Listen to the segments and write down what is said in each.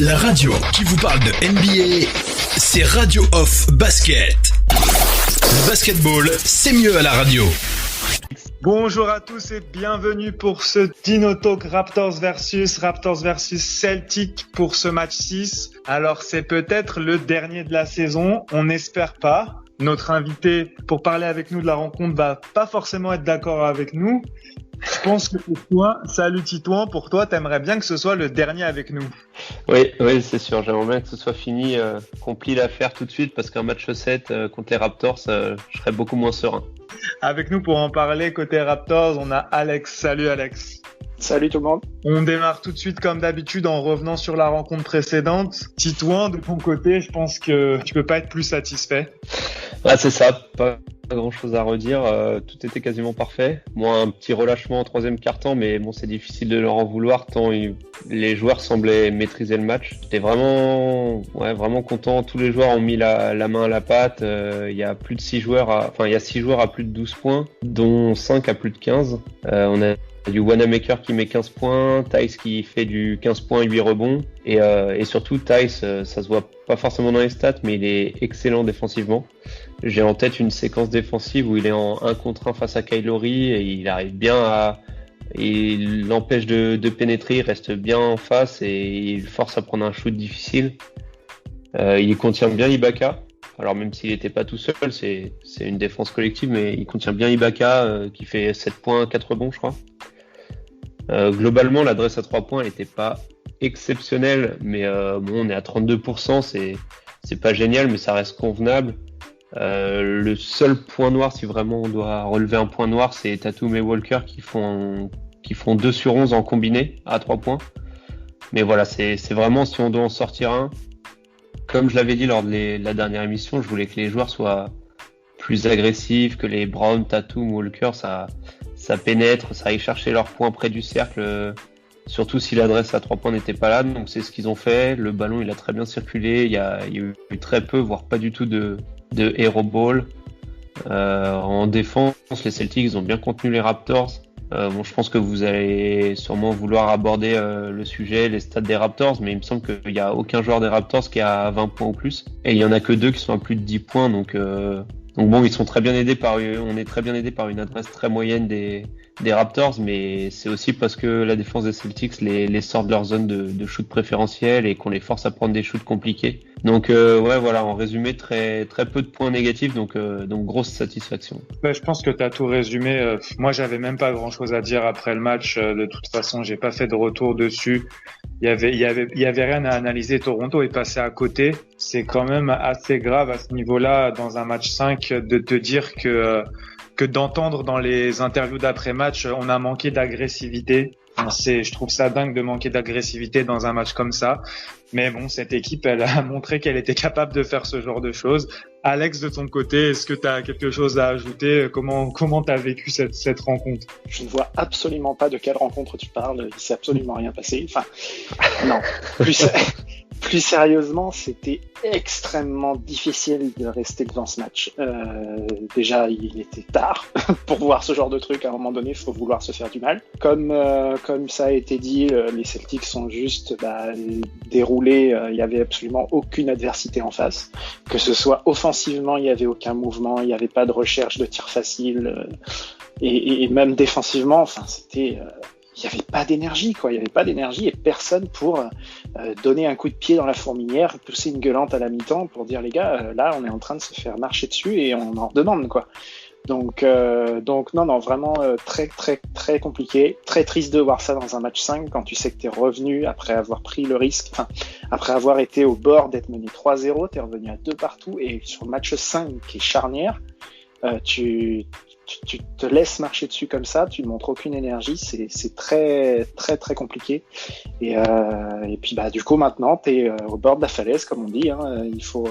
La radio qui vous parle de NBA, c'est Radio Off Basket. Le basketball, c'est mieux à la radio. Bonjour à tous et bienvenue pour ce Dino Talk Raptors versus Celtic pour ce match 6. Alors c'est peut-être le dernier de la saison, on n'espère pas. Notre invité pour parler avec nous de la rencontre va pas forcément être d'accord avec nous. Je pense que pour toi, salut Titouan, pour toi, t'aimerais bien que ce soit le dernier avec nous. Oui, c'est sûr. J'aimerais bien que ce soit fini, qu'on plie l'affaire tout de suite parce qu'un match 7 contre les Raptors, je serais beaucoup moins serein. Avec nous pour en parler, côté Raptors, on a Alex. Salut Alex. Salut tout le monde. On démarre tout de suite comme d'habitude en revenant sur la rencontre précédente. Titouan, de ton côté, je pense que tu peux pas être plus satisfait. Ouais, c'est ça. Pas grand chose à redire. Tout était quasiment parfait. Moi, un petit relâchement en troisième quart-temps, mais bon, c'est difficile de leur en vouloir tant les joueurs semblaient maîtriser le match. J'étais vraiment content. Tous les joueurs ont mis la main à la pâte. Il y a plus de 6 joueurs, il y a 6 joueurs à plus de 12 points, dont 5 à plus de 15. On a du Wanamaker qui met 15 points, Theis qui fait du 15 points, 8 rebonds. Et surtout, Theis, ça se voit pas forcément dans les stats, mais il est excellent défensivement. J'ai en tête une séquence défensive où il est en 1 contre 1 face à Kyle Lowry et il arrive bien il l'empêche de pénétrer, il reste bien en face et il force à prendre un shoot difficile. Il contient bien Ibaka. Alors même s'il n'était pas tout seul, c'est une défense collective, mais il contient bien Ibaka qui fait 7 points, 4 rebonds je crois. Globalement, l'adresse à 3 points n'était pas exceptionnelle, mais on est à 32%, c'est pas génial, mais ça reste convenable. Le seul point noir, si vraiment on doit relever un point noir, c'est Tatum et Walker qui font 2 sur 11 en combiné à 3 points. Mais voilà, c'est vraiment si on doit en sortir un. Comme je l'avais dit lors de la dernière émission, je voulais que les joueurs soient plus agressifs, que les Brown, Tatum, Walker, ça pénètre, ça aille chercher leurs points près du cercle, surtout si l'adresse à 3 points n'était pas là. Donc c'est ce qu'ils ont fait. Le ballon, il a très bien circulé. Il y a eu très peu, voire pas du tout de hero ball. En défense, les Celtics ils ont bien contenu les Raptors. Je pense que vous allez sûrement vouloir aborder le sujet, les stats des Raptors, mais il me semble qu'il n'y a aucun joueur des Raptors qui a 20 points ou plus. Et il y en a que 2 qui sont à plus de 10 points, donc bon, ils sont très bien aidés on est très bien aidés par une adresse très moyenne des Raptors, mais c'est aussi parce que la défense des Celtics les sort de leur zone de shoot préférentiel et qu'on les force à prendre des shoots compliqués. Donc voilà, en résumé, très très peu de points négatifs, donc grosse satisfaction. Ouais, je pense que tu as tout résumé. Moi, j'avais même pas grand-chose à dire après le match. De toute façon, j'ai pas fait de retour dessus. Il y avait rien à analyser. Toronto est passé à côté. C'est quand même assez grave à ce niveau-là dans un match 5 de te dire que d'entendre dans les interviews d'après-match, on a manqué d'agressivité. Je trouve ça dingue de manquer d'agressivité dans un match comme ça. Mais bon, cette équipe, elle a montré qu'elle était capable de faire ce genre de choses. Alex, de ton côté, est-ce que tu as quelque chose à ajouter? Comment tu as vécu cette rencontre? Je ne vois absolument pas de quelle rencontre tu parles. Il s'est absolument rien passé. Enfin, non. Plus sérieusement, c'était extrêmement difficile de rester devant ce match. Déjà, il était tard pour voir ce genre de truc. À un moment donné, il faut vouloir se faire du mal. Comme ça a été dit, les Celtics sont juste déroulés. Il y avait absolument aucune adversité en face. Que ce soit offensivement, il y avait aucun mouvement. Il n'y avait pas de recherche de tir facile. Et même défensivement, enfin, c'était... il n'y avait pas d'énergie, quoi. Il n'y avait pas d'énergie et personne pour donner un coup de pied dans la fourmilière, pousser une gueulante à la mi-temps pour dire les gars, là on est en train de se faire marcher dessus et on en redemande, quoi. Donc non, vraiment très très très compliqué, très triste de voir ça dans un match 5 quand tu sais que t'es revenu après avoir pris le risque, après avoir été au bord d'être mené 3-0, t'es revenu à 2 partout et sur le match 5 qui est charnière, tu te laisses marcher dessus comme ça, tu ne montres aucune énergie, c'est très très très compliqué. Et puis du coup maintenant t'es au bord de la falaise comme on dit, hein. Il faut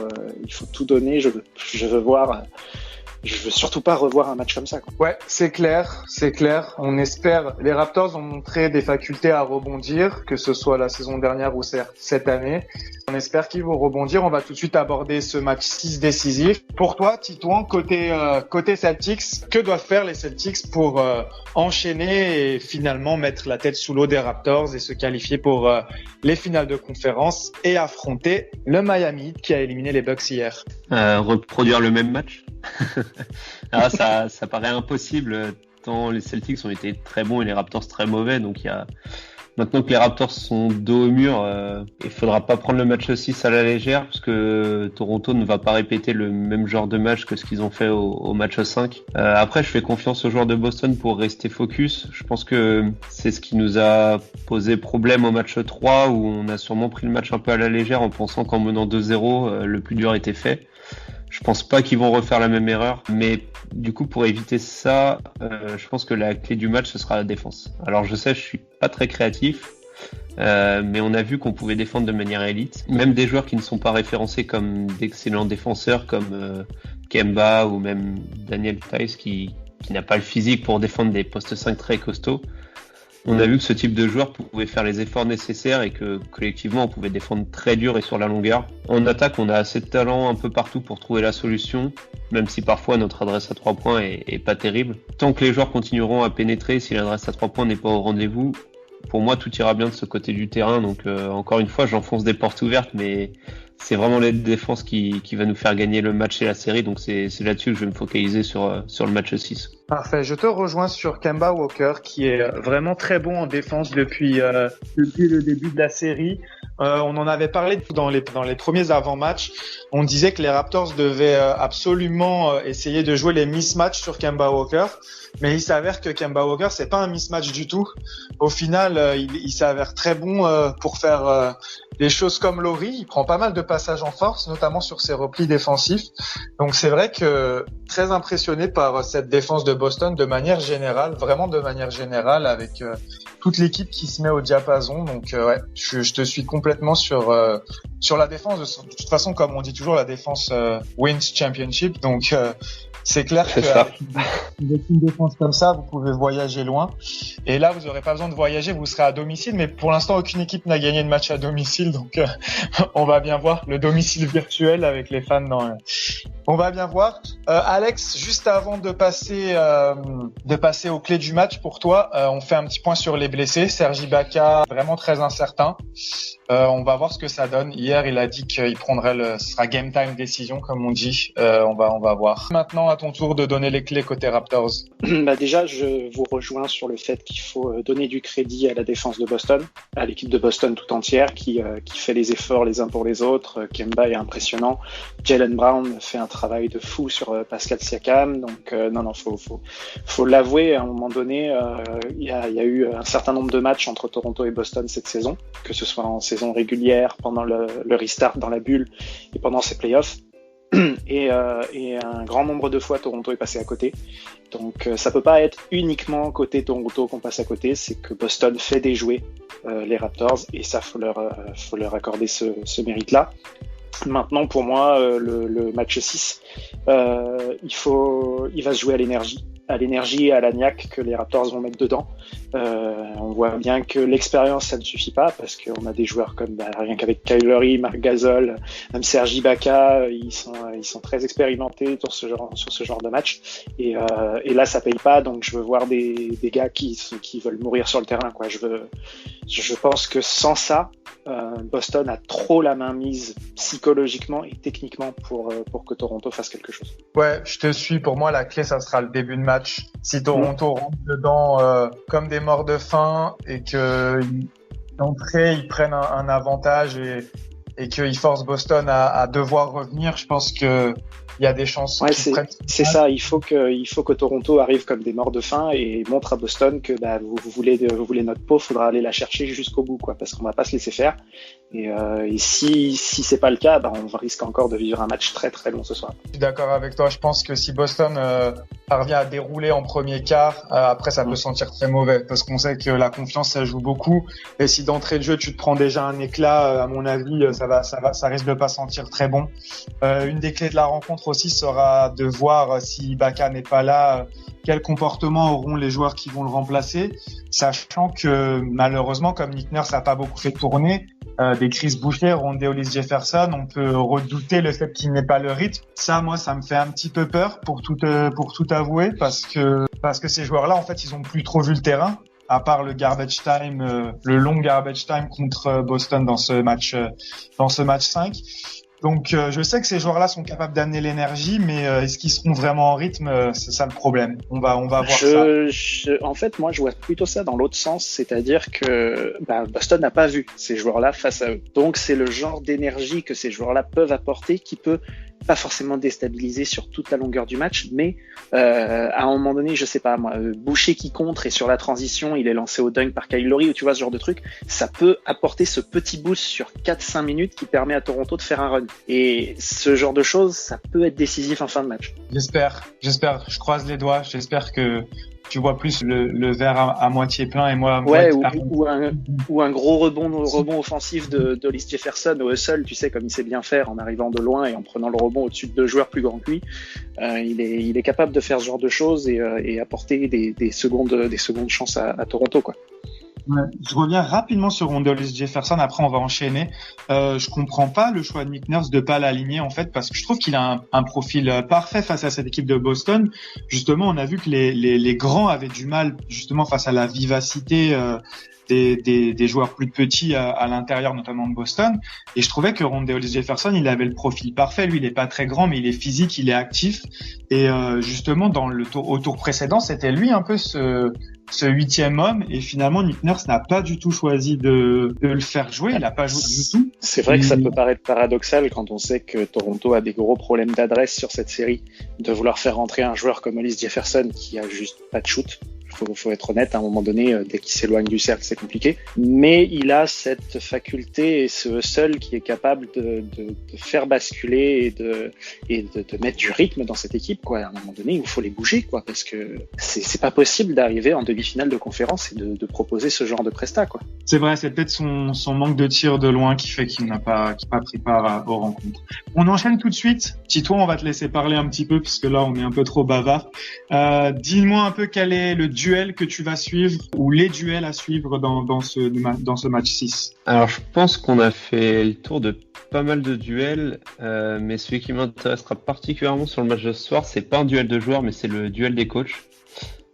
tout donner. Je veux voir je veux surtout pas revoir un match comme ça, quoi. Ouais, c'est clair. On espère. Les Raptors ont montré des facultés à rebondir, que ce soit la saison dernière ou cette année. On espère qu'ils vont rebondir. On va tout de suite aborder ce match 6 décisif. Pour toi, Titouan, côté Celtics, que doivent faire les Celtics pour enchaîner et finalement mettre la tête sous l'eau des Raptors et se qualifier pour les finales de conférence et affronter le Miami Heat qui a éliminé les Bucks hier? Reproduire le même match. Alors ça paraît impossible tant les Celtics ont été très bons et les Raptors très mauvais. Donc maintenant que les Raptors sont dos au mur, il faudra pas prendre le match 6 à la légère parce que Toronto ne va pas répéter le même genre de match que ce qu'ils ont fait au match 5. Après, je fais confiance aux joueurs de Boston pour rester focus. Je pense que c'est ce qui nous a posé problème au match 3 où on a sûrement pris le match un peu à la légère en pensant qu'en menant 2-0, le plus dur était fait. Je pense pas qu'ils vont refaire la même erreur, mais du coup pour éviter ça, je pense que la clé du match ce sera la défense. Alors je sais, je suis pas très créatif, mais on a vu qu'on pouvait défendre de manière élite. Même des joueurs qui ne sont pas référencés comme d'excellents défenseurs, comme Kemba ou même Daniel Theis qui n'a pas le physique pour défendre des postes 5 très costauds. On a vu que ce type de joueur pouvait faire les efforts nécessaires et que collectivement on pouvait défendre très dur et sur la longueur. En attaque, on a assez de talent un peu partout pour trouver la solution, même si parfois notre adresse à 3 points est pas terrible. Tant que les joueurs continueront à pénétrer, si l'adresse à 3 points n'est pas au rendez-vous, pour moi tout ira bien de ce côté du terrain. Donc encore une fois, j'enfonce des portes ouvertes, mais c'est vraiment la défense qui va nous faire gagner le match et la série. Donc c'est là-dessus que je vais me focaliser sur le match 6. Parfait, je te rejoins sur Kemba Walker qui est vraiment très bon en défense depuis le début de la série. On en avait parlé dans les premiers avant-matchs. On disait que les Raptors devaient absolument essayer de jouer les mismatchs sur Kemba Walker, mais il s'avère que Kemba Walker c'est pas un mismatch du tout. Au final, il s'avère très bon pour faire des choses comme Laurie. Il prend pas mal de passages en force, notamment sur ses replis défensifs. Donc c'est vrai que très impressionné par cette défense de Boston de manière générale, vraiment de manière générale, avec toute l'équipe qui se met au diapason. Donc ouais, je te suis complètement sur la défense. De toute façon, comme on dit toujours, la défense wins championship. Donc c'est clair qu'avec une défense comme ça, vous pouvez voyager loin. Et là, vous n'aurez pas besoin de voyager, vous serez à domicile. Mais pour l'instant, aucune équipe n'a gagné de match à domicile. Donc on va bien voir le domicile virtuel avec les fans. On va bien voir. Alex, juste avant de passer aux clés du match pour toi, on fait un petit point sur les blessés. Serge Ibaka, vraiment très incertain. On va voir ce que ça donne. Hier, il a dit qu'il prendrait ce sera game time décision, comme on dit. On va voir. Maintenant, à ton tour de donner les clés côté Raptors. Déjà, je vous rejoins sur le fait qu'il faut donner du crédit à la défense de Boston, à l'équipe de Boston tout entière qui fait les efforts les uns pour les autres. Kemba est impressionnant. Jaylen Brown fait un travail de fou sur Pascal Siakam. Donc, non, faut l'avouer. À un moment donné, il y a eu un certain nombre de matchs entre Toronto et Boston cette saison, que ce soit en saison régulière, pendant le restart dans la bulle et pendant ces playoffs. Et un grand nombre de fois Toronto est passé à côté. Donc ça peut pas être uniquement côté Toronto qu'on passe à côté, c'est que Boston fait déjouer les Raptors et ça faut leur accorder ce mérite-là. Maintenant pour moi le match 6 il va se jouer à l'énergie et à la niaque que les Raptors vont mettre dedans. On voit bien que l'expérience ça ne suffit pas parce qu'on a des joueurs comme rien qu'avec Kyle Lowry, Marc Gasol, même Serge Ibaka, ils sont très expérimentés sur ce genre de match et là ça paye pas, donc je veux voir des gars qui veulent mourir sur le terrain, quoi. Je pense que sans ça Boston a trop la main mise psychologiquement et techniquement pour que Toronto fasse quelque chose. Ouais, je te suis. Pour moi, la clé, ça sera le début de match. Si Toronto rentre dedans comme des morts de faim et que d'entrée ils prennent un avantage et qu'ils forcent Boston à devoir revenir, je pense que il y a des chances. Ouais, c'est ça. Il faut que Toronto arrive comme des morts de faim et montre à Boston que vous voulez notre peau, faudra aller la chercher jusqu'au bout, quoi, parce qu'on va pas se laisser faire. Et si c'est pas le cas, on risque encore de vivre un match très très long ce soir. Je suis d'accord avec toi. Je pense que si Boston parvient à dérouler en premier quart, après ça peut sentir très mauvais parce qu'on sait que la confiance ça joue beaucoup. Et si d'entrée de jeu tu te prends déjà un éclat, à mon avis, ça ça risque de pas sentir très bon. Une des clés de la rencontre aussi sera de voir si Ibaka n'est pas là, quel comportement auront les joueurs qui vont le remplacer, sachant que malheureusement, comme Nick Nurse n'a pas beaucoup fait tourner, des Chris Boucher, Rondae Hollis-Jefferson, on peut redouter le fait qu'il n'ait pas le rythme. Ça, moi, ça me fait un petit peu peur pour tout avouer, parce que ces joueurs-là, en fait, ils ont plus trop vu le terrain, à part le long garbage time contre Boston dans ce match 5. Donc, je sais que ces joueurs-là sont capables d'amener l'énergie, mais est-ce qu'ils seront vraiment en rythme? C'est ça le problème. On va voir ça. En fait, moi, je vois plutôt ça dans l'autre sens, c'est-à-dire que Boston n'a pas vu ces joueurs-là face à eux. Donc, c'est le genre d'énergie que ces joueurs-là peuvent apporter qui peut pas forcément déstabiliser sur toute la longueur du match, mais à un moment donné, je sais pas moi, Boucher qui contre et sur la transition, il est lancé au dunk par Kyle Lowry, ou tu vois ce genre de truc, ça peut apporter ce petit boost sur 4-5 minutes qui permet à Toronto de faire un run. Et ce genre de choses, ça peut être décisif en fin de match. J'espère, je croise les doigts, j'espère que tu vois plus le verre à moitié plein et moi ou un gros rebond offensif de Hollis-Jefferson au hustle, tu sais, comme il sait bien faire en arrivant de loin et en prenant le rebond au-dessus de deux joueurs plus grands que lui. Il est capable de faire ce genre de choses et apporter des secondes chances à Toronto, quoi. Ouais, je reviens rapidement sur Rondae Hollis-Jefferson, après on va enchaîner. Je comprends pas le choix de Nick Nurse de pas l'aligner, en fait, parce que je trouve qu'il a un profil parfait face à cette équipe de Boston. Justement, on a vu que les grands avaient du mal justement face à la vivacité des joueurs plus petits à l'intérieur, notamment de Boston. Et je trouvais que Rondae Hollis-Jefferson, il avait le profil parfait. Lui, il est pas très grand, mais il est physique, il est actif. Et justement, au tour précédent, c'était lui un peu ce huitième homme, et finalement Nick Nurse n'a pas du tout choisi de le faire jouer, il n'a pas joué du tout. C'est vrai que ça peut paraître paradoxal quand on sait que Toronto a des gros problèmes d'adresse sur cette série, de vouloir faire rentrer un joueur comme Hollis-Jefferson qui a juste pas de shoot. Faut être honnête, à un moment donné, dès qu'il s'éloigne du cercle, c'est compliqué. Mais il a cette faculté et ce hustle qui est capable de faire basculer et de mettre du rythme dans cette équipe, quoi. À un moment donné, il faut les bouger, quoi, parce que c'est pas possible d'arriver en demi-finale de conférence et de proposer ce genre de presta, quoi. C'est vrai, c'est peut-être son manque de tir de loin qui fait qu'il n'a pas pris part aux rencontres. On enchaîne tout de suite. Tito, on va te laisser parler un petit peu, puisque là, on est un peu trop bavard. Dis-moi un peu quel est le duel que tu vas suivre, ou les duels à suivre dans ce match 6. Alors, je pense qu'on a fait le tour de pas mal de duels, mais celui qui m'intéressera particulièrement sur le match de ce soir, c'est pas un duel de joueurs, mais c'est le duel des coachs.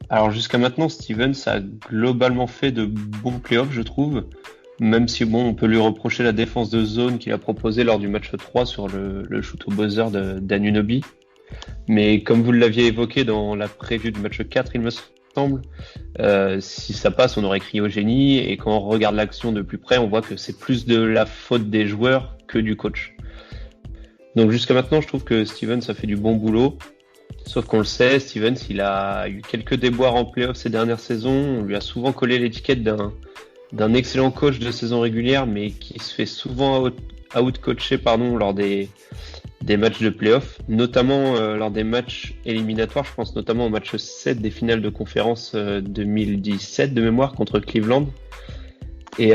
Alors, jusqu'à maintenant, Stevens a globalement fait de bons playoffs, je trouve, même si on peut lui reprocher la défense de zone qu'il a proposée lors du match 3 sur le shoot au buzzer d'Anunoby. Mais comme vous l'aviez évoqué dans la preview du match 4, il me semble, si ça passe, on aurait crié au génie, et quand on regarde l'action de plus près, on voit que c'est plus de la faute des joueurs que du coach. Donc jusqu'à maintenant, je trouve que Stevens a fait du bon boulot, sauf qu'on le sait, Stevens, il a eu quelques déboires en playoff ces dernières saisons, on lui a souvent collé l'étiquette d'un excellent coach de saison régulière, mais qui se fait souvent out-coacher lors des matchs de playoff, notamment lors des matchs éliminatoires. Je pense notamment au match 7 des finales de conférence 2017 de mémoire contre Cleveland. Et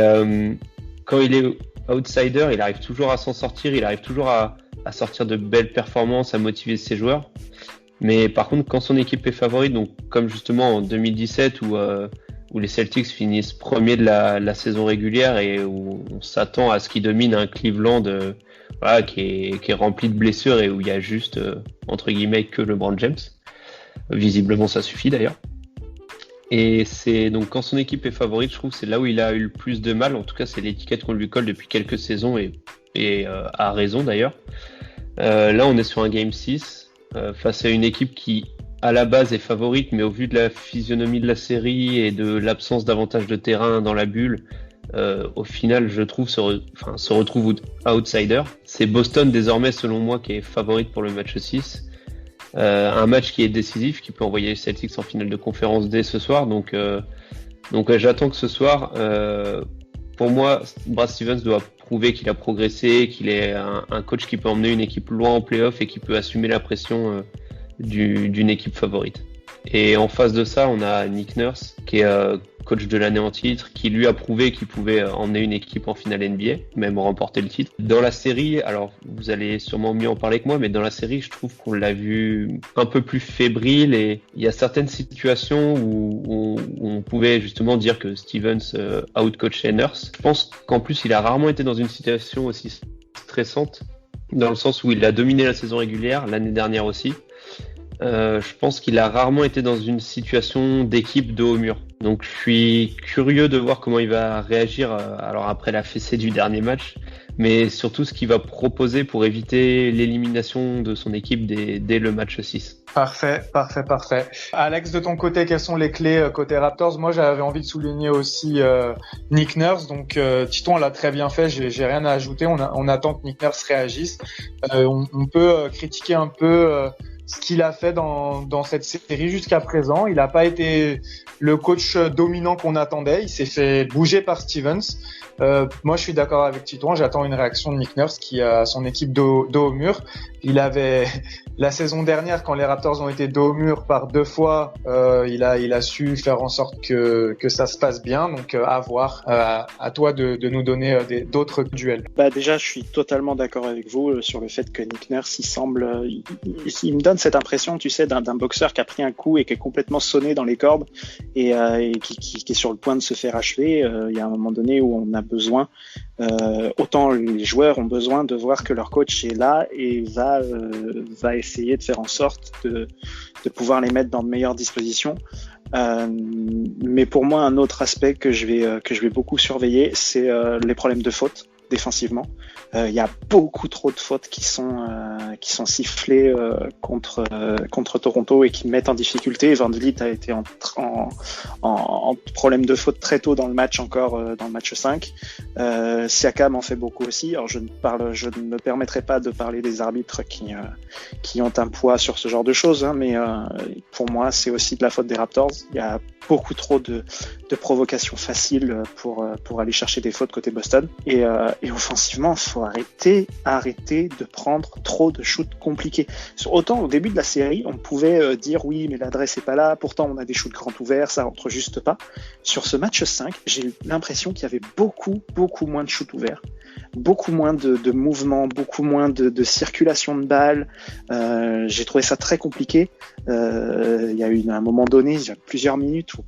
quand il est outsider, il arrive toujours à s'en sortir, il arrive toujours à sortir de belles performances, à motiver ses joueurs. Mais par contre, quand son équipe est favorite, donc comme justement en 2017 où les Celtics finissent premiers de la saison régulière et où on s'attend à ce qu'ils dominent un Cleveland qui est rempli de blessures et où il y a juste, entre guillemets, que LeBron James. Visiblement, ça suffit d'ailleurs. Et c'est donc quand son équipe est favorite, je trouve que c'est là où il a eu le plus de mal. En tout cas, c'est l'étiquette qu'on lui colle depuis quelques saisons et à raison d'ailleurs. Là, on est sur un Game 6 face à une équipe qui, à la base, est favorite, mais au vu de la physionomie de la série et de l'absence d'avantage de terrain dans la bulle, au final, je trouve, se retrouve outsider. C'est Boston, désormais, selon moi, qui est favorite pour le match 6. Un match qui est décisif, qui peut envoyer les Celtics en finale de conférence dès ce soir. Donc j'attends que ce soir, pour moi, Brad Stevens doit prouver qu'il a progressé, qu'il est un coach qui peut emmener une équipe loin en playoff et qui peut assumer la pression d'une équipe favorite. Et en face de ça, on a Nick Nurse, qui est coach de l'année en titre, qui lui a prouvé qu'il pouvait emmener une équipe en finale NBA, même remporter le titre. Dans la série, alors vous allez sûrement mieux en parler que moi, mais dans la série, je trouve qu'on l'a vu un peu plus fébrile et il y a certaines situations où on pouvait justement dire que Stevens outcoachait Nurse. Je pense qu'en plus, il a rarement été dans une situation aussi stressante, dans le sens où il a dominé la saison régulière, l'année dernière aussi. Je pense qu'il a rarement été dans une situation d'équipe dos au mur. Donc je suis curieux de voir comment il va réagir alors après la fessée du dernier match, mais surtout ce qu'il va proposer pour éviter l'élimination de son équipe dès le match 6. Parfait. Alex, de ton côté, quelles sont les clés côté Raptors? Moi, j'avais envie de souligner aussi Nick Nurse. Donc, Titon l'a très bien fait. J'ai rien à ajouter. On attend que Nick Nurse réagisse. On peut critiquer un peu ce qu'il a fait dans cette série jusqu'à présent. Il n'a pas été le coach dominant qu'on attendait. Il s'est fait bouger par Stevens. Moi, je suis d'accord avec Titon. J'attends une réaction de Nick Nurse qui a son équipe dos au mur. Il avait la saison dernière, quand les Raptors ont été dos au mur par 2 fois, il a su faire en sorte que ça se passe bien. Donc, à voir. À toi de nous donner d'autres duels. Déjà, je suis totalement d'accord avec vous sur le fait que Nick Nurse, il me donne cette impression, tu sais, d'un boxeur qui a pris un coup et qui est complètement sonné dans les cordes et qui est sur le point de se faire achever. Il y a un moment donné où on a besoin, autant les joueurs ont besoin de voir que leur coach est là et va essayer de faire en sorte de pouvoir les mettre dans de meilleures dispositions. Mais pour moi, un autre aspect que je vais beaucoup surveiller, c'est les problèmes de faute défensivement. Il y a beaucoup trop de fautes qui sont sifflées contre Toronto et qui mettent en difficulté. Van Vliet a été en problème de faute très tôt dans le match, encore dans le match 5. Siakam en fait beaucoup aussi. Alors je ne me permettrai pas de parler des arbitres qui ont un poids sur ce genre de choses, hein, mais pour moi c'est aussi de la faute des Raptors. Il y a beaucoup trop de provocations faciles pour aller chercher des fautes côté Boston. Et offensivement, faut arrêter de prendre trop de shoots compliqués. Autant au début de la série, on pouvait dire oui, mais l'adresse est pas là, pourtant on a des shoots grands ouverts, ça rentre juste pas. Sur ce match 5, j'ai eu l'impression qu'il y avait beaucoup moins de shoots ouverts, beaucoup moins de mouvements, beaucoup moins de circulation de balles. J'ai trouvé ça très compliqué. Il y a eu un moment donné, il y a plusieurs minutes où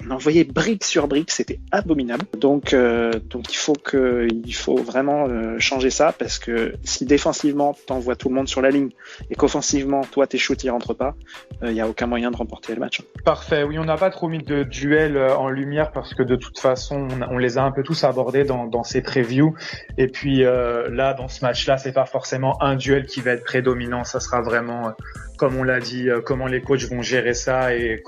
on envoyait brique sur brique, c'était abominable. Donc il faut vraiment changer ça, parce que si défensivement t'envoies tout le monde sur la ligne et qu'offensivement toi tes shoots y rentrent pas, il y a aucun moyen de remporter le match. Parfait. Oui, on n'a pas trop mis de duels en lumière parce que de toute façon on les a un peu tous abordés dans ces previews. Et puis là, dans ce match-là, c'est pas forcément un duel qui va être prédominant. Ça sera vraiment, comme on l'a dit, comment les coachs vont gérer ça et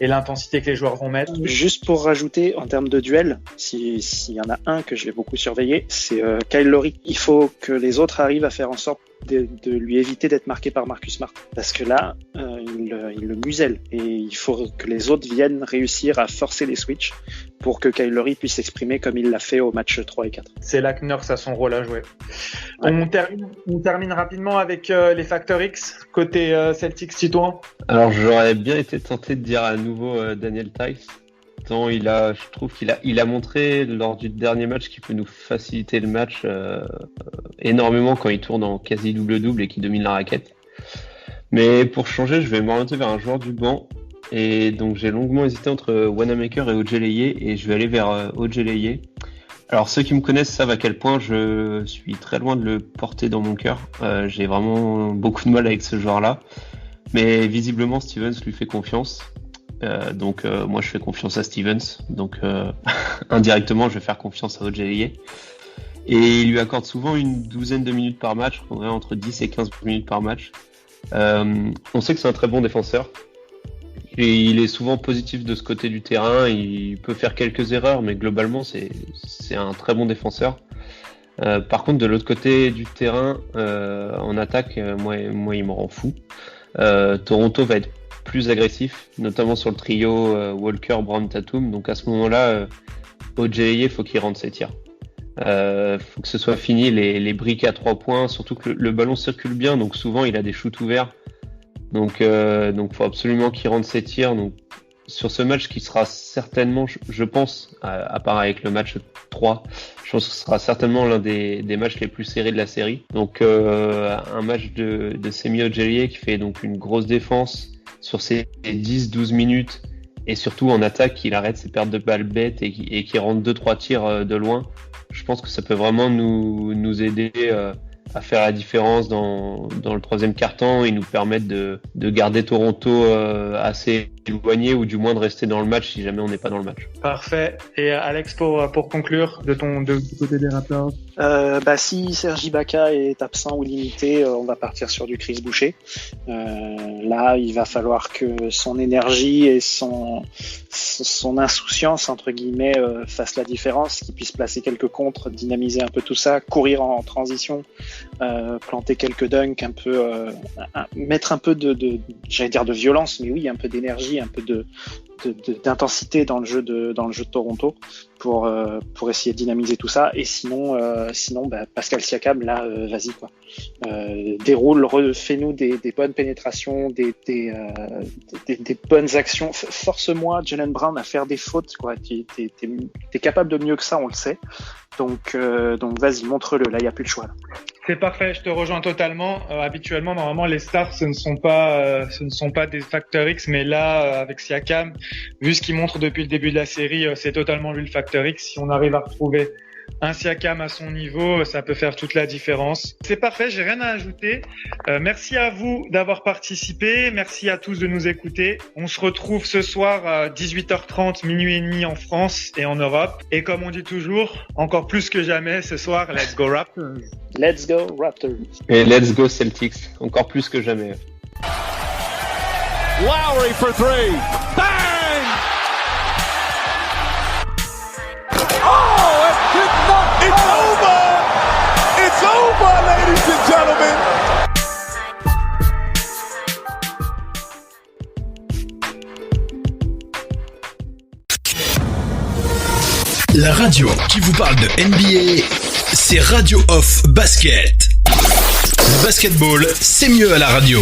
et l'intensité que les joueurs vont mettre. Juste pour rajouter, en termes de duel, s'il y en a un que je vais beaucoup surveiller, c'est Kyle Lowry. Il faut que les autres arrivent à faire en sorte de lui éviter d'être marqué par Marcus Smart, parce que là il le muselle, et il faut que les autres viennent réussir à forcer les switches pour que Kyle Lowry puisse s'exprimer comme il l'a fait au match 3 et 4. C'est là que Nurse a son rôle à jouer. Ouais. On termine rapidement avec les Factor X côté Celtics. Titouan. Alors j'aurais bien été tenté de dire à nouveau Daniel Theis. Tant je trouve qu'il a montré lors du dernier match qu'il peut nous faciliter le match énormément quand il tourne en quasi double-double et qu'il domine la raquette. Mais pour changer, je vais m'orienter vers un joueur du banc. Et donc j'ai longuement hésité entre Wanamaker et Ojeleye, et je vais aller vers Ojeleye. Alors ceux qui me connaissent savent à quel point je suis très loin de le porter dans mon cœur. J'ai vraiment beaucoup de mal avec ce joueur-là. Mais visiblement Stevens lui fait confiance. Donc moi je fais confiance à Stevens, donc indirectement je vais faire confiance à Ojeleye, et il lui accorde souvent une douzaine de minutes par match, entre 10 et 15 minutes par match. On sait que c'est un très bon défenseur, et il est souvent positif de ce côté du terrain. Il peut faire quelques erreurs, mais globalement c'est un très bon défenseur. Par contre de l'autre côté du terrain, en attaque, moi il me rend fou. Toronto va être plus agressif, notamment sur le trio Walker, Brown, Tatum. Donc à ce moment-là, Ojeleye, faut qu'il rentre ses tirs. Faut que ce soit fini les briques à 3 points, surtout que le ballon circule bien, donc souvent il a des shoots ouverts Donc faut absolument qu'il rentre ses tirs. Donc sur ce match qui sera certainement, je pense, à part avec le match 3, je pense que ce sera certainement l'un des matchs les plus serrés de la série. Donc un match de Semi Ojeleye qui fait donc une grosse défense sur ses 10-12 minutes et surtout en attaque, il arrête ses pertes de balles bêtes et qui rentre 2-3 tirs de loin. Je pense que ça peut vraiment nous aider à faire la différence dans le troisième quart-temps et nous permettre de garder Toronto assez éloigné ou du moins de rester dans le match si jamais on n'est pas dans le match. Parfait. Et Alex, pour conclure du côté des Raptors. Si Serge Ibaka est absent ou limité, on va partir sur du Chris Boucher. Là, il va falloir que son énergie et son insouciance entre guillemets fassent la différence, qu'il puisse placer quelques contres, dynamiser un peu tout ça, courir en transition, planter quelques dunks, un peu mettre un peu de j'allais dire de violence, mais oui, un peu d'énergie, un peu d'intensité dans le jeu de Toronto pour essayer de dynamiser tout ça. Et sinon Pascal Siakam, là, vas-y quoi, déroule, fais-nous des bonnes pénétrations, des bonnes actions, force-moi Jaylen Brown à faire des fautes quoi. T'es capable de mieux que ça, on le sait. Donc vas-y, montre-le, là il y a plus le choix là. C'est parfait, je te rejoins totalement. Habituellement, normalement, les stars, ce ne sont pas des facteurs X, mais là, avec Siakam, vu ce qu'il montre depuis le début de la série, c'est totalement lui le facteur X. Si on arrive à retrouver un Siakam à son niveau, ça peut faire toute la différence. C'est parfait, j'ai rien à ajouter. Merci à vous d'avoir participé. Merci à tous de nous écouter. On se retrouve ce soir à 18h30, minuit et demi en France et en Europe. Et comme on dit toujours, encore plus que jamais, ce soir, let's go Raptors. Let's go Raptors. Et let's go Celtics, encore plus que jamais. Lowry for three. Bang! Oh, it's over! It's over, ladies and gentlemen! La radio qui vous parle de NBA, c'est Radio Off Basket. Le basketball, c'est mieux à la radio.